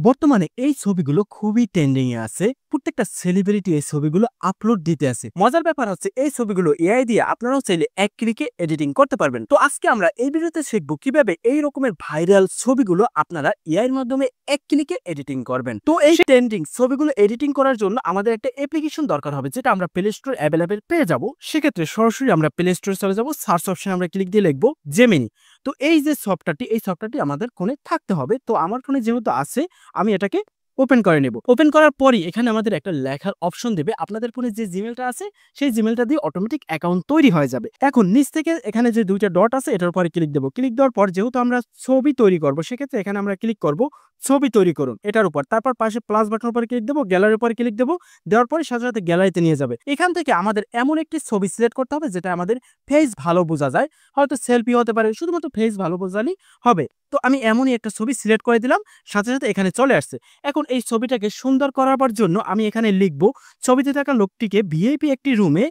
বর্তমানে এই ছবিগুলো খুবই ট্রেন্ডিং এ আছে। প্রত্যেকটা সেলিব্রিটি এই ছবিগুলো আপলোড দিতে আছে। মজার ব্যাপার হচ্ছে এই ছবিগুলো এআই দিয়ে আপনারাও চাইলে এক ক্লিকে এডিটিং করতে পারবেন। তো আজকে আমরা এই ভিডিওতে শিখব কিভাবে এই রকমের ভাইরাল ছবিগুলো আপনারা এআই এর মাধ্যমে এক ক্লিকে এডিটিং করবেন। তো এই ট্রেন্ডিং ছবিগুলো এডিটিং করার জন্য আমাদের একটা অ্যাপ্লিকেশন দরকার হবে, যেটা আমরা প্লে স্টোর অ্যাভেলেবেল পেয়ে যাব। সেক্ষেত্রে সরাসরি আমরা প্লে স্টোরে চলে যাব, সার্চ অপশনে আমরা ক্লিক দিয়ে লিখব জেমিনি। তো এই যে সফটওয়্যারটি আমাদের ফোনে থাকতে হবে। তো আমার ফোনে যেহেতু আছে, আমি এটাকে ওপেন করে নেব। ওপেন করার পরই এখানে আমাদের একটা লেখার অপশন দেবে। আপনাদের ফোনে যে জিমেলটা আছে সেই জিমেলটা দিয়ে অটোমেটিক অ্যাকাউন্ট তৈরি হয়ে যাবে। এখন নিচ থেকে এখানে যে দুইটা ডট আছে এটার উপরে ক্লিক দেব। ক্লিক দেওয়ার পর যেহেতু আমরা ছবি তৈরি করব, সেক্ষেত্রে এখানে আমরা ক্লিক করব ছবি তৈরি করুন এটার উপর। তারপর পাশে প্লাস বাটনের উপরে ক্লিক দেব, গ্যালারির উপরে ক্লিক দেব। দেওয়ার পরে সাথে সাথে গ্যালারিতে নিয়ে যাবে। এখান থেকে আমাদের এমন একটি ছবি সিলেক্ট করতে হবে যেটা আমাদের ফেস ভালো বোঝা যায়। হয়তো সেলফি হতে পারে, শুধুমাত্র ফেস ভালো বোঝালেই হবে। তো আমি এমনই একটা ছবি সিলেক্ট করে দিলাম, সাথে সাথে এখানে চলে আসছে। এখন এই ছবিটাকে সুন্দর করার জন্য আমি এখানে লিখব, ছবিতে থাকা লোকটিকে ভিআইপি একটি রুমে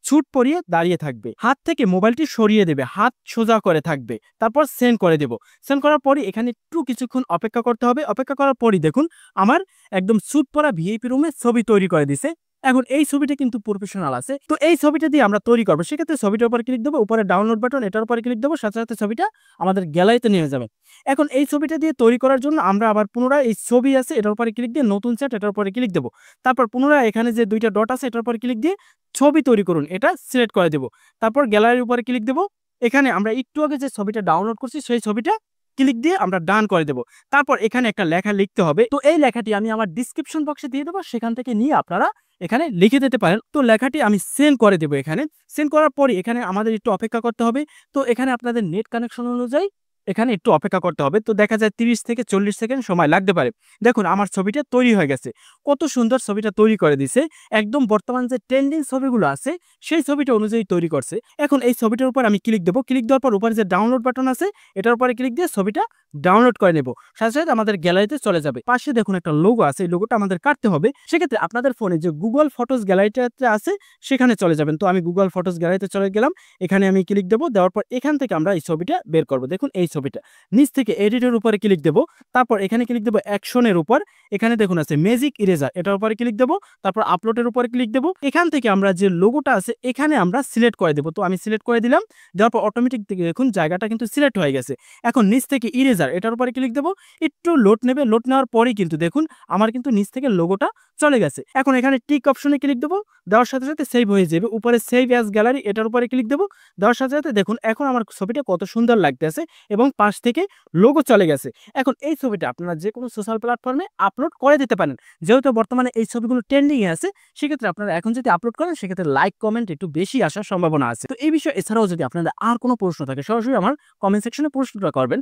স্যুট পরিয়ে দাঁড়িয়ে থাকবে, হাত থেকে মোবাইলটি সরিয়ে দেবে, হাত সোজা করে থাকবে, তারপর সেন্ড করে দেব। সেন্ড করার পরই এখানে একটু কিছুক্ষণ অপেক্ষা করতে হবে। অপেক্ষা করার পরই দেখুন আমার একদম স্যুট পরা ভিআইপি রুমে ছবি তৈরি করে দিছে। এখন এই ছবিটা কিন্তু প্রফেশনাল আছে। তো এই ছবিটা দিয়ে আমরা তৈরি করবো। সেক্ষেত্রে ছবিটার উপর ক্লিক দেবো, উপরে ডাউনলোড বাটন এটার উপরে ক্লিক দেবো, সাথে সাথে ছবিটা আমাদের গ্যালারিতে নিয়ে যাবে। এখন এই ছবিটা দিয়ে তৈরি করার জন্য আমরা আবার পুনরায় এই ছবি আছে এটার উপরে ক্লিক দিয়ে নতুন চ্যাট এটার উপরে ক্লিক দেবো। তারপর পুনরায় এখানে যে দুইটা ডট আছে এটার উপরে ক্লিক দিয়ে ছবি তৈরি করুন এটা সিলেক্ট করে দেবো। তারপর গ্যালারির উপরে ক্লিক দেবো। এখানে আমরা একটু আগে যে ছবিটা ডাউনলোড করছি সেই ছবিটা ক্লিক দিয়ে আমরা ডান করে দেবো। তারপর এখানে একটা লেখা লিখতে হবে। তো এই লেখাটি আমি আমার ডিসক্রিপশন বক্সে দিয়ে দেবো, সেখান থেকে নিয়ে আপনারা এখানে লিখে দিতে পারেন। তো লেখাটি আমি সেন্ড করে দেবো। এখানে সেন্ড করার পরে এখানে আমাদের একটু অপেক্ষা করতে হবে। তো এখানে আপনাদের নেট কানেকশন অনুযায়ী এখানে একটু অপেক্ষা করতে হবে। তো দেখা যায় 30 থেকে 40 সেকেন্ড সময় লাগতে পারে। দেখুন আমার ছবিটা তৈরি হয়ে গেছে। কত সুন্দর ছবিটা তৈরি করে দিছে। একদম বর্তমান যে ট্রেন্ডিং ছবিগুলো আছে সেই ছবিটা অনুযায়ী তৈরি করছে। এখন এই ছবিটার উপর আমি ক্লিক দেবো। ক্লিক দেওয়ার পর উপরে যে ডাউনলোড বাটন আছে এটার উপরে ক্লিক দিয়ে ছবিটা ডাউনলোড করে নেব। সাথে সাথে আমাদের গ্যালারিতে চলে যাবে। পাশে দেখুন একটা লোগো আছে, এই লোগোটা আমাদের কাটতে হবে। সেক্ষেত্রে আপনাদের ফোনে যে গুগল ফটোস গ্যালারিটা আছে সেখানে চলে যাবেন। তো আমি গুগল ফটোস গ্যালারিতে চলে গেলাম। এখানে আমি ক্লিক দেবো। দেওয়ার পর এখান থেকে আমরা এই ছবিটা বের করব। দেখুন এই ছবিটা নিচ থেকে এডিটের উপরে ক্লিক দেবো। তারপর এখানে ক্লিক দেবো অ্যাকশনের উপর। এখানে দেখুন আছে ম্যাজিক ইরেজার, এটার উপরে ক্লিক দেবো। তারপর আপলোডের উপরে ক্লিক দেবো। এখান থেকে আমরা যে লোগোটা আছে এখানে আমরা সিলেক্ট করে দেবো। তো আমি সিলেক্ট করে দিলাম। দেওয়ার পর অটোমেটিক দেখুন জায়গাটা কিন্তু সিলেক্ট হয়ে গেছে। এখন নিচ থেকে ইরেজার এটার উপরে ক্লিক দেবো। একটু লোড নেবে, লোড নেওয়ার পরেই কিন্তু দেখুন আমার কিন্তু নিচ থেকে লোগোটা চলে গেছে। এখন এখানে টিক অপশনে ক্লিক দেবো। দেওয়ার সাথে সাথে সেভ হয়ে যাবে। উপরে সেভ অ্যাজ গ্যালারি এটার উপরে ক্লিক দেবো। দেওয়ার সাথে সাথে দেখুন এখন আমার ছবিটা কত সুন্দর লাগতেছে এবং পাশ থেকে লোগো চলে গেছে। এখন এই ছবিটা আপনারা যে কোনো সোশ্যাল প্ল্যাটফর্মে আপলোড করে দিতে পারেন। যেহেতু বর্তমানে এই ছবিগুলো ট্রেন্ডিং এ আছে, সেক্ষেত্রে আপনারা এখন যদি আপলোড করেন সেক্ষেত্রে লাইক কমেন্ট একটু বেশি আসার সম্ভাবনা আছে। তো এই বিষয়ে এছাড়াও যদি আপনাদের আর কোনো প্রশ্ন থাকে সরাসরি আমার কমেন্ট সেকশনে প্রশ্নটা করবেন।